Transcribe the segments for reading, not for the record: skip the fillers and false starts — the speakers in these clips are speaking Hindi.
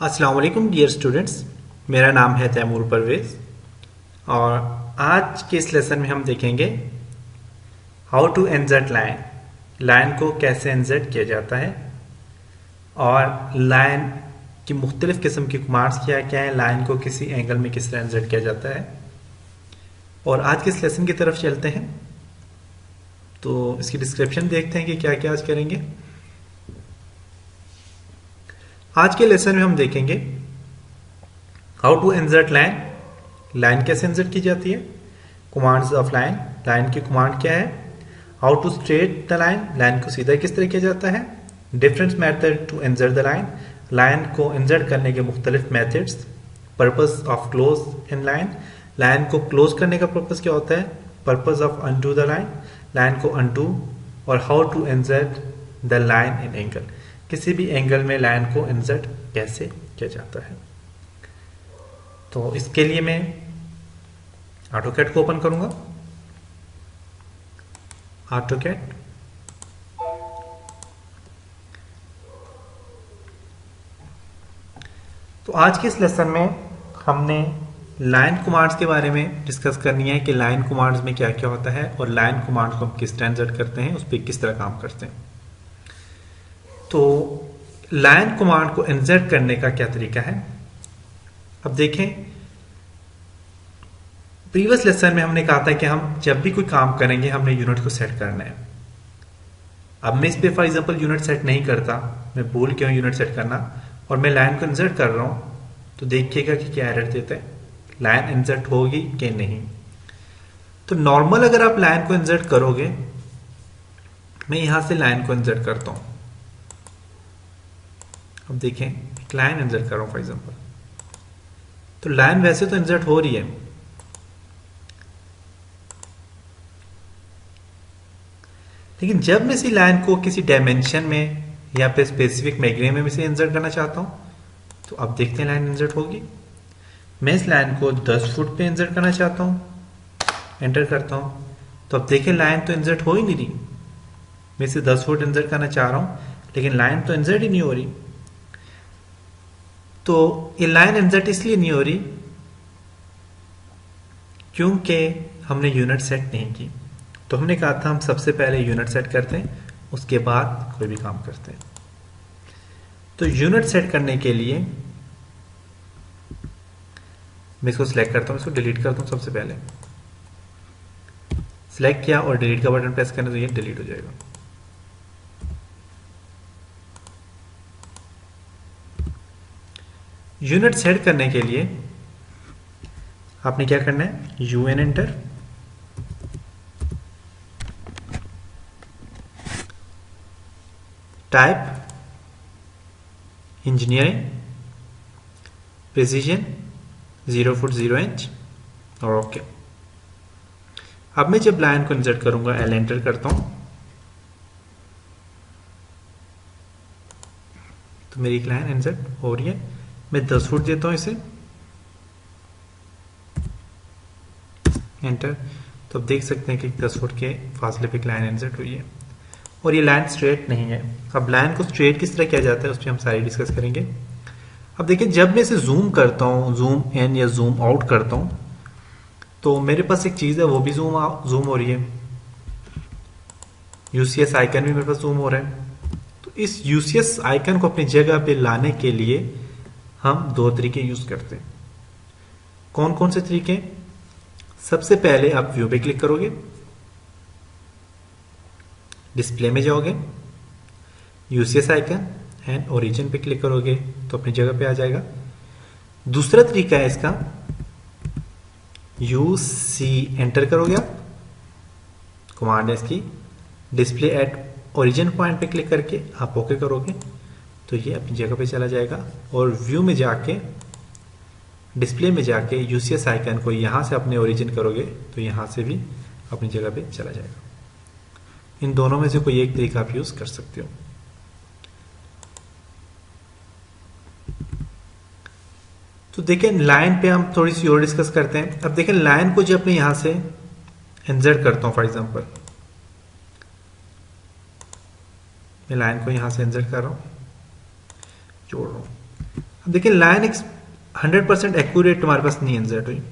अस्सलाम वालेकुम डियर स्टूडेंट्स। मेरा नाम है तैमूर परवेज और आज के इस लेसन में हम देखेंगे how to insert line. Line को कैसे इंसर्ट किया जाता है और लाइन की मुख्तलिफ किस्म की कमांड्स क्या क्या है, लाइन को किसी एंगल में किस तरह इंसर्ट किया जाता है। और आज के इस लेसन की तरफ चलते हैं तो इसकी डिस्क्रिप्शन देखते हैं कि क्या क्या आज करेंगे। आज के लेसन में हम देखेंगे how to insert line. Line कैसे इंसर्ट की जाती है, कमांड्स ऑफ लाइन, लाइन की कमांड क्या है, how to straight the line, line को सीधा किस तरह किया जाता है, different method to insert the line, line को इंसर्ट करने के मुख्तलिफ methods, purpose of close in line, line को क्लोज करने का पर्पस क्या होता है, purpose of undo the line, line को अनडू, और how to insert the line in angle, किसी भी एंगल में लाइन को इंसर्ट कैसे किया जाता है। तो इसके लिए मैं ऑटोकैड को ओपन करूंगा। ऑटोकैड, तो आज के इस लेसन में हमने लाइन कमांड्स के बारे में डिस्कस करनी है कि लाइन कमांड्स में क्या क्या होता है और लाइन कमांड्स को हम किस तरह इंसर्ट करते हैं, उस पर किस तरह काम करते हैं। तो लाइन कमांड को इंसर्ट करने का क्या तरीका है, अब देखें। प्रीवियस लेसन में हमने कहा था कि हम जब भी कोई काम करेंगे हमने यूनिट को सेट करना है। अब मैं इस पे फॉर एग्जांपल यूनिट सेट नहीं करता, मैं भूल गया हूं यूनिट सेट करना और मैं लाइन को इंसर्ट कर रहा हूं, तो देखिएगा कि क्या एरर देता है, लाइन इंसर्ट होगी कि नहीं। तो नॉर्मल अगर आप लाइन को इंसर्ट करोगे, मैं यहां से लाइन को इंसर्ट करता हूं। अब देखें एक लाइन इंसर्ट कर रहा हूं फॉर एग्जांपल, तो लाइन वैसे तो इंसर्ट हो रही है, लेकिन जब मैं इसी लाइन को किसी डायमेंशन में या फिर स्पेसिफिक मैग्नीफिकेशन में से इंसर्ट करना चाहता हूं, तो अब देखते हैं लाइन इंसर्ट होगी। मैं इस लाइन को 10 फुट पे इंसर्ट करना चाहता हूं, एंटर करता हूं, तो अब देखें लाइन तो इंसर्ट हो ही नहीं रही। मैं इसे 10 फुट इंसर्ट करना चाह रहा हूं लेकिन लाइन तो इंसर्ट ही नहीं हो रही। तो ये लाइन इंसर्ट इसलिए नहीं हो रही क्योंकि हमने यूनिट सेट नहीं की। तो हमने कहा था हम सबसे पहले यूनिट सेट करते हैं, उसके बाद कोई भी काम करते हैं। तो यूनिट सेट करने के लिए मैं इसको सिलेक्ट करता हूं, इसको डिलीट करता हूं। सबसे पहले सिलेक्ट किया और डिलीट का बटन प्रेस करने तो ये डिलीट हो जाएगा। यूनिट सेट करने के लिए आपने क्या करना है, UN enter, type engineering precision 0 foot 0 inch और ओके। अब मैं जब लाइन को इंसर्ट करूंगा, एल एंटर करता हूं, तो मेरी एक लाइन इंसर्ट हो रही है। मैं 10 फुट देता हूं इसे, एंटर, तो अब देख सकते हैं कि 10 फुट के फासले पे एक लाइन इंसर्ट हुई है और ये लाइन स्ट्रेट नहीं है। अब लाइन को स्ट्रेट किस तरह किया जाता है उस पर हम सारी डिस्कस करेंगे। अब देखिए जब मैं इसे जूम करता हूँ, जूम इन या जूम आउट करता हूँ, तो मेरे पास एक चीज है वो भी जूम हो रही है, यूसीएस आइकन भी मेरे पास जूम हो रहा है। तो इस यूसीएस आइकन को अपनी जगह पे लाने के लिए हम दो तरीके यूज करते हैं। कौन कौन से तरीके, सबसे पहले आप व्यू पे क्लिक करोगे, डिस्प्ले में जाओगे, यूसीएस आइकन एंड ओरिजिन पे क्लिक करोगे तो अपनी जगह पे आ जाएगा। दूसरा तरीका है इसका, यूसी एंटर करोगे आप, कमांड है इसकी, डिस्प्ले एट ओरिजिन पॉइंट पे क्लिक करके आप ओके करोगे तो ये अपनी जगह पे चला जाएगा। और व्यू में जाके, डिस्प्ले में जाके यूसीएस आइकन को यहां से अपने ओरिजिन करोगे तो यहां से भी अपनी जगह पे चला जाएगा। इन दोनों में से कोई एक तरीका आप यूज कर सकते हो। तो देखें लाइन पे हम थोड़ी सी और डिस्कस करते हैं। अब देखें लाइन को जब मैं यहां से इंसर्ट करता हूं, फॉर एग्जांपल मैं लाइन को यहां से इंसर्ट कर रहा हूं, जोड़ रहा हूं, अब देखिए लाइन 100% एक्यूरेट हमारे पास नहीं इंसर्ट हुई।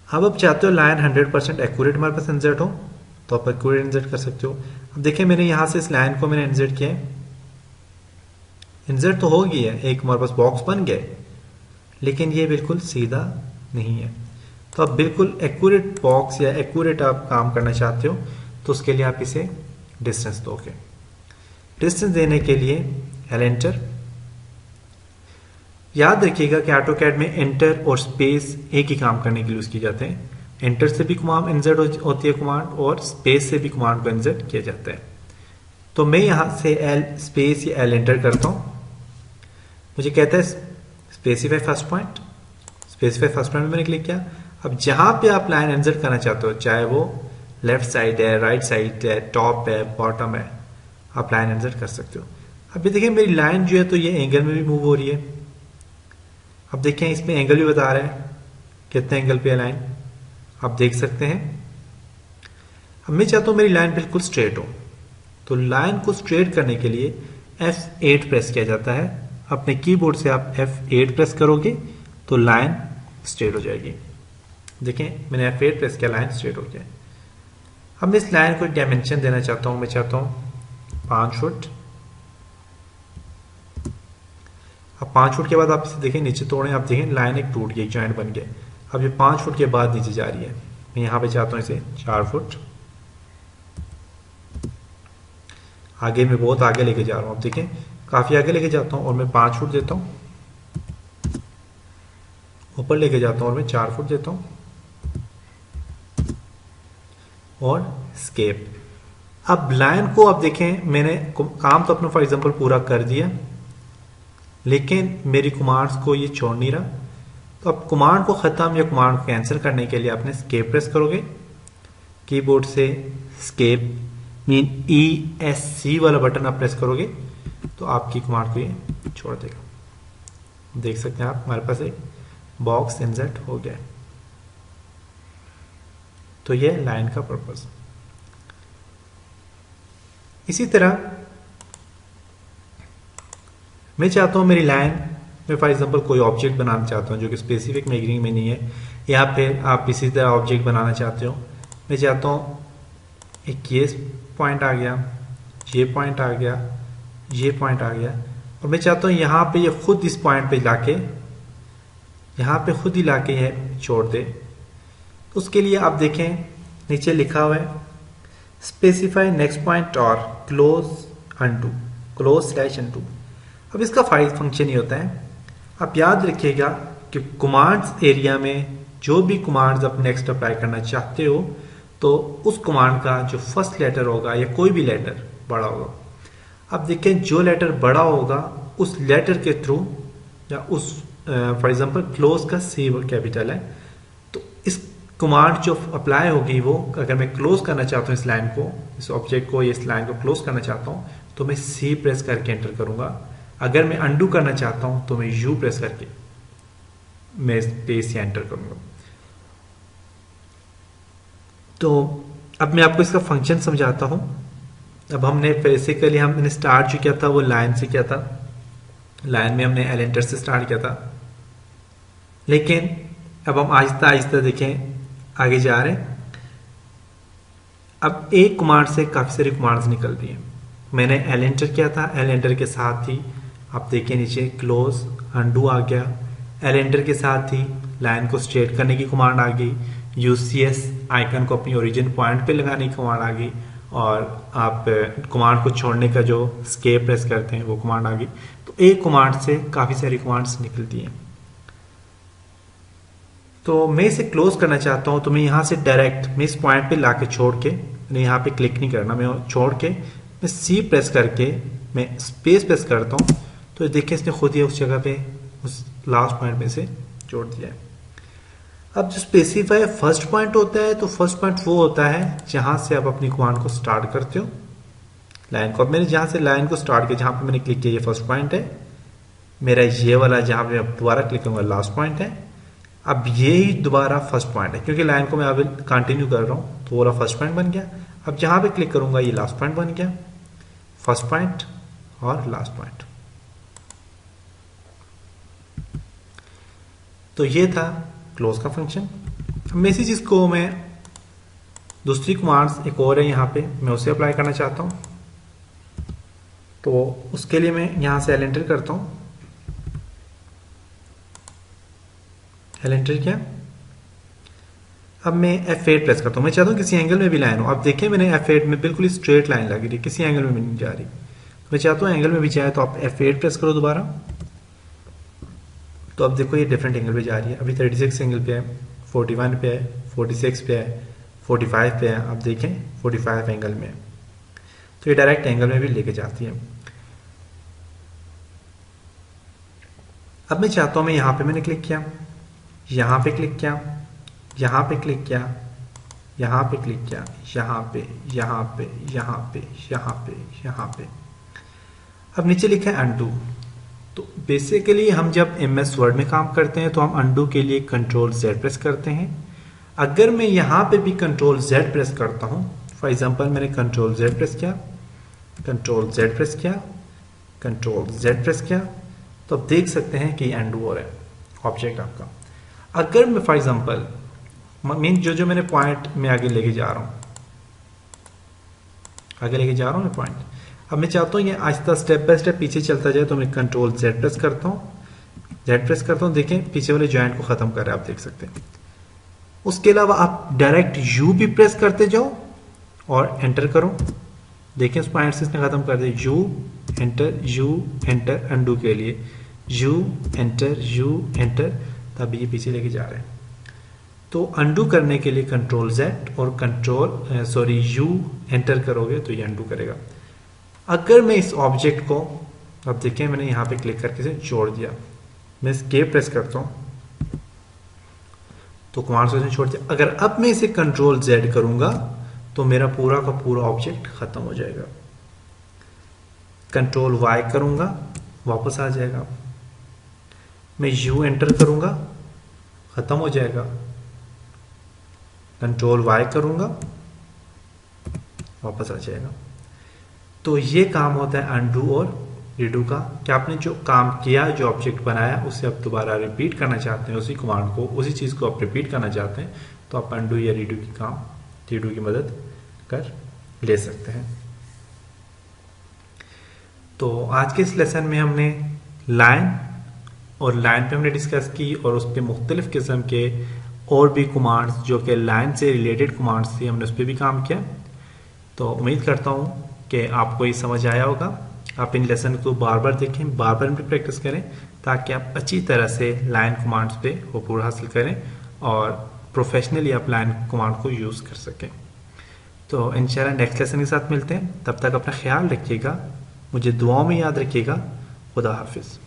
अब आप चाहते हो लाइन 100% एक्यूरेट हमारे पास इंसर्ट हो तो आप एक्यूरेट इंसर्ट कर सकते हो। अब देखिए मैंने यहां से इस लाइन को मैंने इंसर्ट किया है, इंसर्ट तो हो गई है, एक हमारे पास बॉक्स बन गया है, लेकिन ये बिल्कुल सीधा नहीं है। तो आप बिल्कुल एक्यूरेट बॉक्स या एक्यूरेट आप काम करना चाहते हो तो उसके लिए आप इसे डिस्टेंस दोगे। डिस्टेंस देने के लिए एंटर। याद रखिएगा कि ऑटोकैड में एंटर और स्पेस एक ही काम करने के लिए यूज किए जाते हैं। एंटर से भी कमांड इंसर्ट होती है कमांड, और स्पेस से भी कमांड को इंसर्ट किया जाता है। तो मैं यहां से एल स्पेस या एल एंटर करता हूं, मुझे कहता है specify first point. Specify first point में मैंने क्लिक किया। अब जहां पे आप लाइन इंसर्ट करना चाहते हो, चाहे वो लेफ्ट साइड है, राइट साइड है, टॉप है, बॉटम है, आप लाइन इंसर्ट कर सकते हो। अब ये देखिए मेरी लाइन जो है तो ये एंगल में भी मूव हो रही है। अब देखें इसमें एंगल भी बता रहा है कितने एंगल पे है लाइन, आप देख सकते हैं। अब मैं चाहता हूं मेरी लाइन बिल्कुल स्ट्रेट हो, तो लाइन को स्ट्रेट करने के लिए F8 प्रेस किया जाता है। अपने कीबोर्ड से आप F8 प्रेस करोगे तो लाइन स्ट्रेट हो जाएगी। देखें मैंने F8 प्रेस किया, लाइन स्ट्रेट हो गया। अब मैं इस लाइन को एक डायमेंशन देना चाहता हूं, मैं चाहता हूं 5 फुट। अब 5 फुट के बाद आप इसे देखें नीचे तोड़ें, आप देखें लाइन एक टूट गई, जॉइंट बन गया। अब ये 5 फुट के बाद नीचे जा रही है। मैं यहां पे चाहता हूं इसे 4 फुट। आगे मैं बहुत आगे लेके जा रहा हूं, आप देखें काफी आगे लेके जाता हूं और मैं 5 फुट देता हूं, ऊपर लेके जाता हूं और मैं 4 फुट देता हूं, और स्केप। अब लाइन को आप देखें मैंने काम तो अपना फॉर एग्जांपल पूरा कर दिया, लेकिन मेरी कमांड्स को ये छोड़ नहीं रहा। तो अब कमांड को खत्म या कमांड को कैंसिल करने के लिए आपने स्केप प्रेस करोगे, कीबोर्ड से स्केप मीन ESC वाला बटन आप प्रेस करोगे तो आपकी कमांड को ये छोड़ देगा। देख सकते हैं आप हमारे पास एक बॉक्स इंसर्ट हो गया। तो ये लाइन का पर्पस। इसी तरह मैं चाहता हूं मेरी लाइन में फॉर एग्जांपल कोई ऑब्जेक्ट बनाना चाहता हूं जो कि स्पेसिफिक मेजरिंग में नहीं है, या फिर आप इसी तरह ऑब्जेक्ट बनाना चाहते हो। मैं चाहता हूं एक ये पॉइंट आ गया, ये पॉइंट आ गया, ये पॉइंट आ गया, और मैं चाहता हूं यहां पे ये खुद इस पॉइंट पे लाके यहां पे खुद ही लाके ये छोड़ दे। तो उसके लिए आप देखें नीचे लिखा हुआ है स्पेसिफाई नेक्स्ट पॉइंट और क्लोज/अनटू। अब इसका फंक्शन ये होता है, आप याद रखिएगा कि कमांड्स एरिया में जो भी कमांड्स आप नेक्स्ट अप्लाई करना चाहते हो तो उस कमांड का जो फर्स्ट लेटर होगा या कोई भी लेटर बड़ा होगा। अब देखें जो लेटर बड़ा होगा उस लेटर के थ्रू, या उस फॉर एग्जांपल क्लोज का C कैपिटल है, तो इस कमांड जो अप्लाई होगी वो, अगर मैं क्लोज करना चाहता हूँ इस लाइन को, इस ऑब्जेक्ट को, इस लाइन को क्लोज करना चाहता हूँ तो मैं C प्रेस करके एंटर करूंगा। अगर मैं अंडू करना चाहता हूं तो मैं U प्रेस करके मैं स्पेस या एंटर करूंगा। तो अब मैं आपको इसका फंक्शन समझाता हूं। अब हमने बेसिकली हमने स्टार्ट जो किया था वो लाइन से किया था, लाइन में हमने एंटर से स्टार्ट किया था, लेकिन अब हम आहिस्ता आहिस्ता देखें आगे जा रहे हैं। अब एक कमांड से काफी सारी कमांड्स निकल रही हैं। मैंने एंटर किया था, एंटर के साथ ही आप देखिए नीचे क्लोज अंडू आ गया। एंटर के साथ ही लाइन को स्ट्रेट करने की कमांड आ गई, UCS आइकन को अपनी ओरिजिन पॉइंट पे लगाने की कमांड आ गई, और आप कमांड को छोड़ने का जो स्केप प्रेस करते हैं वो कमांड आ गई। तो एक कमांड से काफी सारी कमांड्स निकलती हैं। तो मैं इसे क्लोज करना चाहता हूं तो मैं यहां से डायरेक्ट मैं इस पॉइंट पे लाके छोड़ के, मैंने यहां पे क्लिक नहीं करना, मैं छोड़ के मैं C प्रेस करके मैं स्पेस प्रेस करता हूं तो देखिए इसने खुद ही उस जगह पे उस लास्ट पॉइंट में से जोड़ दिया है। अब जो स्पेसिफाई फर्स्ट पॉइंट होता है, तो फर्स्ट पॉइंट वो होता है जहां से आप अपनी कमांड को स्टार्ट करते हो लाइन को। अब मैंने जहां से लाइन को स्टार्ट किया, जहां पे मैंने क्लिक किया ये फर्स्ट पॉइंट है, मेरा ये वाला जहां पे दोबारा क्लिक करूंगा लास्ट पॉइंट है। अब ये ही दोबारा फर्स्ट पॉइंट है, क्योंकि लाइन को मैं अभी कंटिन्यू कर रहा हूं तो वो फर्स्ट पॉइंट बन गया। अब जहां पे क्लिक करूंगा ये लास्ट पॉइंट बन गया, फर्स्ट पॉइंट और लास्ट पॉइंट। तो ये था क्लोज का फंक्शन। अब मैं इसी चीज़ को मैं दूसरी कमांड्स एक और है यहाँ पे, मैं उसे अप्लाई करना चाहता हूँ। तो उसके लिए मैं यहाँ से एल एंटर करता हूँ। एल एंटर किया। अब मैं F8 प्रेस करता हूँ। मैं चाहता हूँ किसी एंगल में भी लाइन हो। अब देखें मैंने F8 में बिल्कुल स्ट्रेट लाइन लगी रही, किसी एंगल में भी नहीं जा रही। मैं चाहता हूँ एंगल में भी जाए, तो आप F8 प्रेस करो दोबारा। तो अब देखो ये डिफरेंट एंगल पे जा रही है। अभी 36 एंगल पे है, 41 पे है, 46 पे है, 45 पे है। अब देखें 45 एंगल में, तो ये डायरेक्ट एंगल में भी लेके जाती है। अब मैं चाहता हूँ, मैं यहाँ पे मैंने क्लिक किया, यहाँ पे क्लिक किया, यहाँ पे क्लिक किया, यहाँ पे क्लिक किया, यहाँ पे, यहाँ पे, यहाँ पे, यहाँ पे, यहाँ पे। अब नीचे लिखा है अनडू। तो बेसिकली हम जब MS वर्ड में काम करते हैं तो हम अनडू के लिए कंट्रोल Z प्रेस करते हैं। अगर मैं यहाँ पे भी कंट्रोल Z प्रेस करता हूँ, फॉर एग्जांपल मैंने कंट्रोल Z प्रेस किया, कंट्रोल Z प्रेस किया, कंट्रोल Z प्रेस किया, तो आप देख सकते हैं कि अनडू हो रहा है ऑब्जेक्ट आपका। अगर मैं फॉर एग्जांपल मीन जो मैंने पॉइंट में आगे लेके जा रहा हूँ, आगे लेके जा रहा हूँ मैं पॉइंट। अब मैं चाहता हूँ ये आहिस्ता स्टेप बाय स्टेप पीछे चलता जाए, तो मैं कंट्रोल Z प्रेस करता हूँ, Z प्रेस करता हूँ। देखें पीछे वाले जॉइंट को खत्म कर रहा है, आप देख सकते हैं। उसके अलावा आप डायरेक्ट U भी प्रेस करते जाओ और एंटर करो। देखें उस पॉइंट से इसने खत्म कर दिया। यू एंटर अनडू के लिए यू एंटर, तब ये पीछे लेके जा रहे हैं। तो अनडू करने के लिए कंट्रोल Z और यू एंटर करोगे तो ये अनडू करेगा। अगर मैं इस ऑब्जेक्ट को, अब देखिए मैंने यहाँ पे क्लिक करके इसे छोड़ दिया, मैं एस्केप प्रेस करता हूँ तो कमांड से छोड़ दिया। अगर अब मैं इसे कंट्रोल Z करूंगा तो मेरा पूरा का पूरा ऑब्जेक्ट खत्म हो जाएगा। कंट्रोल Y करूंगा वापस आ जाएगा। मैं U एंटर करूंगा खत्म हो जाएगा। कंट्रोल Y करूंगा वापस आ जाएगा। तो ये काम होता है अनडू और रीडू का, कि आपने जो काम किया, जो ऑब्जेक्ट बनाया, उसे आप दोबारा रिपीट करना चाहते हैं, उसी कमांड को, उसी चीज़ को आप रिपीट करना चाहते हैं, तो आप अनडू या रीडू की मदद कर ले सकते हैं। तो आज के इस लेसन में हमने लाइन पे हमने डिस्कस की, और उस पर मुख्तलिफ किस्म के और भी कमांड्स जो कि लाइन से रिलेटेड कमांड्स थी, हमने उस पर भी काम किया। तो उम्मीद करता हूँ कि आपको ये समझ आया होगा। आप इन लेसन को बार बार देखें, बार बार भी प्रैक्टिस करें, ताकि आप अच्छी तरह से लाइन कमांड्स पे अबूर हासिल करें और प्रोफेशनली आप लाइन कमांड को यूज़ कर सकें। तो इंशाल्लाह नेक्स्ट लेसन के साथ मिलते हैं। तब तक अपना ख्याल रखिएगा, मुझे दुआओं में याद रखिएगा। खुदा हाफिज़।